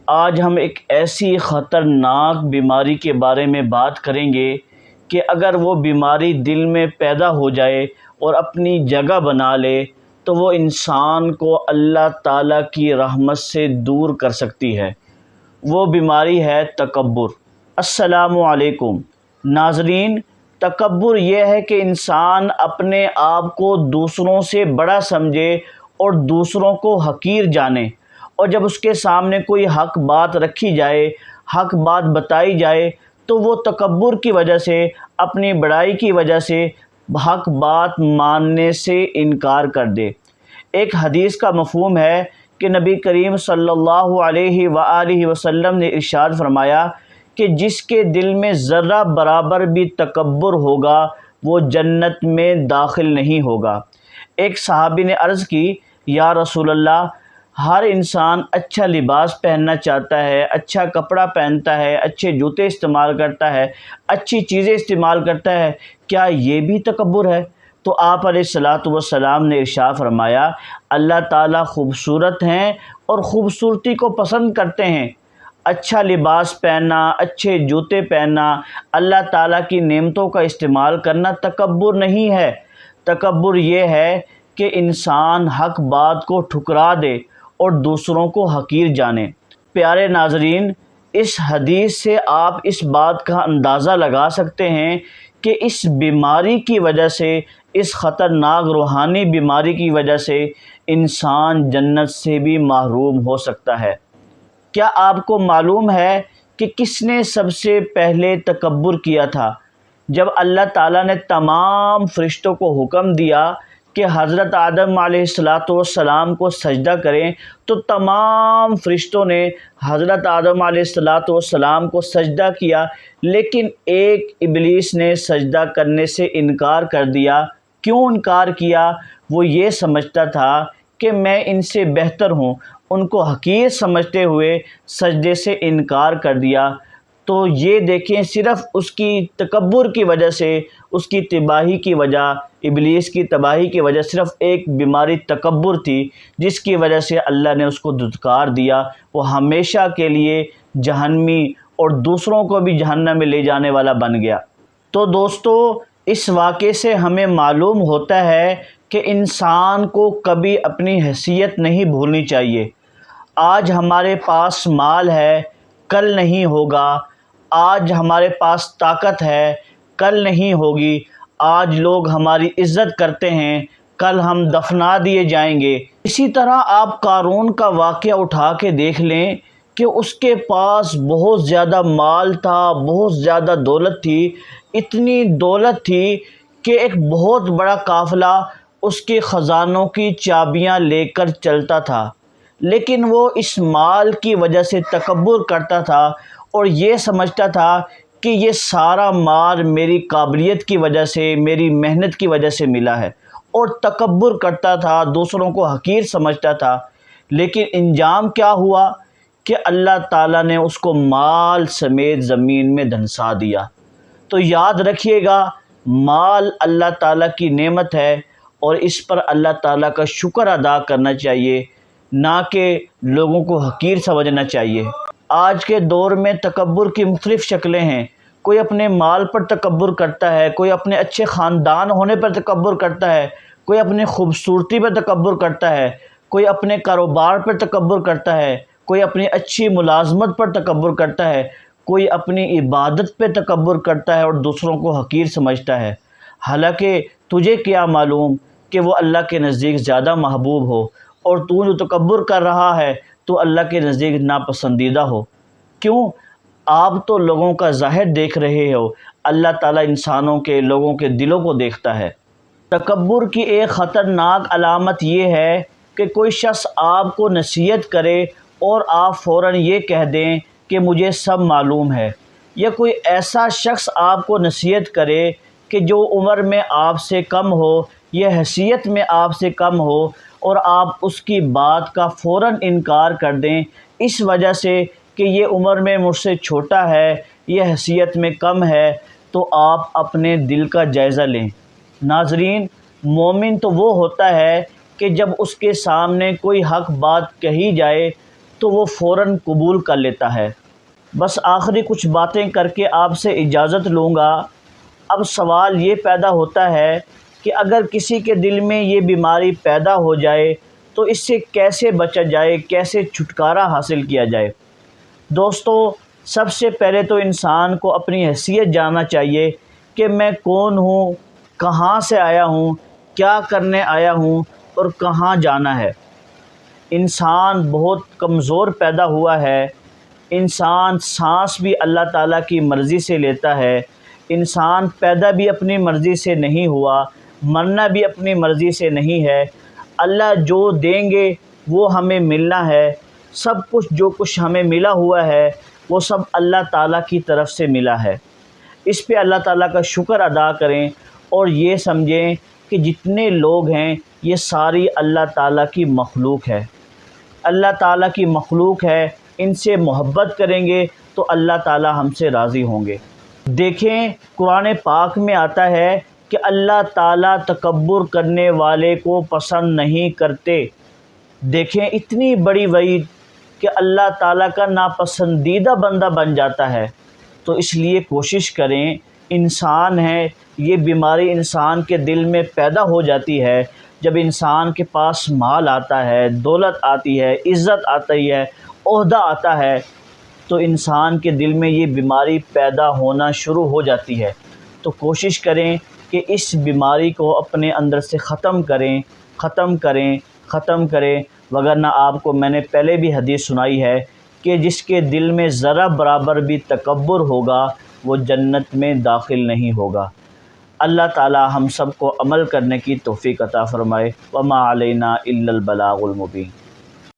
آج ہم ایک ایسی خطرناک بیماری کے بارے میں بات کریں گے کہ اگر وہ بیماری دل میں پیدا ہو جائے اور اپنی جگہ بنا لے تو وہ انسان کو اللہ تعالیٰ کی رحمت سے دور کر سکتی ہے۔ وہ بیماری ہے تکبر۔ السلام علیکم ناظرین، تکبر یہ ہے کہ انسان اپنے آپ کو دوسروں سے بڑا سمجھے اور دوسروں کو حقیر جانے، اور جب اس کے سامنے کوئی حق بات رکھی جائے، حق بات بتائی جائے تو وہ تکبر کی وجہ سے، اپنی بڑائی کی وجہ سے حق بات ماننے سے انکار کر دے۔ ایک حدیث کا مفہوم ہے کہ نبی کریم صلی اللہ علیہ وآلہ وسلم نے ارشاد فرمایا کہ جس کے دل میں ذرہ برابر بھی تکبر ہوگا وہ جنت میں داخل نہیں ہوگا۔ ایک صحابی نے عرض کی، یا رسول اللہ، ہر انسان اچھا لباس پہننا چاہتا ہے، اچھا کپڑا پہنتا ہے، اچھے جوتے استعمال کرتا ہے، اچھی چیزیں استعمال کرتا ہے، کیا یہ بھی تکبر ہے؟ تو آپ علیہ الصلاۃ والسلام نے ارشاد فرمایا، اللہ تعالیٰ خوبصورت ہیں اور خوبصورتی کو پسند کرتے ہیں۔ اچھا لباس پہننا، اچھے جوتے پہننا، اللہ تعالیٰ کی نعمتوں کا استعمال کرنا تکبر نہیں ہے۔ تکبر یہ ہے کہ انسان حق بات کو ٹھکرا دے اور دوسروں کو حقیر جانے۔ پیارے ناظرین، اس حدیث سے آپ اس بات کا اندازہ لگا سکتے ہیں کہ اس بیماری کی وجہ سے، اس خطرناک روحانی بیماری کی وجہ سے انسان جنت سے بھی محروم ہو سکتا ہے۔ کیا آپ کو معلوم ہے کہ کس نے سب سے پہلے تکبر کیا تھا؟ جب اللہ تعالیٰ نے تمام فرشتوں کو حکم دیا کہ حضرت آدم علیہ السلام کو سجدہ کریں تو تمام فرشتوں نے حضرت آدم علیہ السلام کو سجدہ کیا، لیکن ایک ابلیس نے سجدہ کرنے سے انکار کر دیا۔ کیوں انکار کیا؟ وہ یہ سمجھتا تھا کہ میں ان سے بہتر ہوں، ان کو حقیر سمجھتے ہوئے سجدے سے انکار کر دیا۔ تو یہ دیکھیں، صرف اس کی تکبر کی وجہ سے، اس کی تباہی کی وجہ، ابلیس کی تباہی کی وجہ صرف ایک بیماری تکبر تھی، جس کی وجہ سے اللہ نے اس کو دھتکار دیا۔ وہ ہمیشہ کے لیے جہنمی اور دوسروں کو بھی جہنم میں لے جانے والا بن گیا۔ تو دوستو، اس واقعے سے ہمیں معلوم ہوتا ہے کہ انسان کو کبھی اپنی حیثیت نہیں بھولنی چاہیے۔ آج ہمارے پاس مال ہے، کل نہیں ہوگا۔ آج ہمارے پاس طاقت ہے، کل نہیں ہوگی۔ آج لوگ ہماری عزت کرتے ہیں، کل ہم دفنا دیے جائیں گے۔ اسی طرح آپ قارون کا واقعہ اٹھا کے دیکھ لیں کہ اس کے پاس بہت زیادہ مال تھا، بہت زیادہ دولت تھی، اتنی دولت تھی کہ ایک بہت بڑا قافلہ اس کے خزانوں کی چابیاں لے کر چلتا تھا، لیکن وہ اس مال کی وجہ سے تکبر کرتا تھا اور یہ سمجھتا تھا کہ یہ سارا مال میری قابلیت کی وجہ سے، میری محنت کی وجہ سے ملا ہے، اور تکبر کرتا تھا، دوسروں کو حقیر سمجھتا تھا۔ لیکن انجام کیا ہوا کہ اللہ تعالیٰ نے اس کو مال سمیت زمین میں دھنسا دیا۔ تو یاد رکھیے گا، مال اللہ تعالیٰ کی نعمت ہے اور اس پر اللہ تعالیٰ کا شکر ادا کرنا چاہیے، نہ کہ لوگوں کو حقیر سمجھنا چاہیے۔ آج کے دور میں تکبر کی مختلف شکلیں ہیں۔ کوئی اپنے مال پر تکبر کرتا ہے، کوئی اپنے اچھے خاندان ہونے پر تکبر کرتا ہے، کوئی اپنی خوبصورتی پر تکبر کرتا ہے، کوئی اپنے کاروبار پر تکبر کرتا ہے، کوئی اپنی اچھی ملازمت پر تکبر کرتا ہے، کوئی اپنی عبادت پہ تکبر کرتا ہے اور دوسروں کو حقیر سمجھتا ہے۔ حالانکہ تجھے کیا معلوم کہ وہ اللہ کے نزدیک زیادہ محبوب ہو، اور تو جو تکبر کر رہا ہے تو اللہ کے نزدیک ناپسندیدہ ہو۔ کیوں؟ آپ تو لوگوں کا ظاہر دیکھ رہے ہو، اللہ تعالیٰ انسانوں کے، لوگوں کے دلوں کو دیکھتا ہے۔ تکبر کی ایک خطرناک علامت یہ ہے کہ کوئی شخص آپ کو نصیحت کرے اور آپ فوراً یہ کہہ دیں کہ مجھے سب معلوم ہے، یا کوئی ایسا شخص آپ کو نصیحت کرے کہ جو عمر میں آپ سے کم ہو یا حیثیت میں آپ سے کم ہو، اور آپ اس کی بات کا فوراً انکار کر دیں اس وجہ سے کہ یہ عمر میں مجھ سے چھوٹا ہے، یہ حیثیت میں کم ہے، تو آپ اپنے دل کا جائزہ لیں۔ ناظرین، مومن تو وہ ہوتا ہے کہ جب اس کے سامنے کوئی حق بات کہی جائے تو وہ فوراً قبول کر لیتا ہے۔ بس آخری کچھ باتیں کر کے آپ سے اجازت لوں گا۔ اب سوال یہ پیدا ہوتا ہے کہ اگر کسی کے دل میں یہ بیماری پیدا ہو جائے تو اس سے کیسے بچا جائے، کیسے چھٹکارا حاصل کیا جائے؟ دوستو، سب سے پہلے تو انسان کو اپنی حیثیت جاننا چاہیے کہ میں کون ہوں، کہاں سے آیا ہوں، کیا کرنے آیا ہوں اور کہاں جانا ہے۔ انسان بہت کمزور پیدا ہوا ہے۔ انسان سانس بھی اللہ تعالیٰ کی مرضی سے لیتا ہے۔ انسان پیدا بھی اپنی مرضی سے نہیں ہوا، مرنا بھی اپنی مرضی سے نہیں ہے۔ اللہ جو دیں گے وہ ہمیں ملنا ہے۔ سب کچھ جو کچھ ہمیں ملا ہوا ہے وہ سب اللہ تعالیٰ کی طرف سے ملا ہے۔ اس پہ اللہ تعالیٰ کا شکر ادا کریں اور یہ سمجھیں کہ جتنے لوگ ہیں یہ ساری اللہ تعالیٰ کی مخلوق ہے۔ اللہ تعالیٰ کی مخلوق ہے، ان سے محبت کریں گے تو اللہ تعالیٰ ہم سے راضی ہوں گے۔ دیکھیں، قرآن پاک میں آتا ہے کہ اللہ تعالیٰ تکبر کرنے والے کو پسند نہیں کرتے۔ دیکھیں، اتنی بڑی وعید کہ اللہ تعالیٰ کا ناپسندیدہ بندہ بن جاتا ہے۔ تو اس لیے کوشش کریں، انسان ہے، یہ بیماری انسان کے دل میں پیدا ہو جاتی ہے جب انسان کے پاس مال آتا ہے، دولت آتی ہے، عزت آتی ہے، عہدہ آتا ہے، تو انسان کے دل میں یہ بیماری پیدا ہونا شروع ہو جاتی ہے۔ تو کوشش کریں کہ اس بیماری کو اپنے اندر سے ختم کریں، وگرنہ آپ کو میں نے پہلے بھی حدیث سنائی ہے کہ جس کے دل میں ذرہ برابر بھی تکبر ہوگا وہ جنت میں داخل نہیں ہوگا۔ اللہ تعالی ہم سب کو عمل کرنے کی توفیق عطا فرمائے۔ وما علینا الا البلاغ المبین۔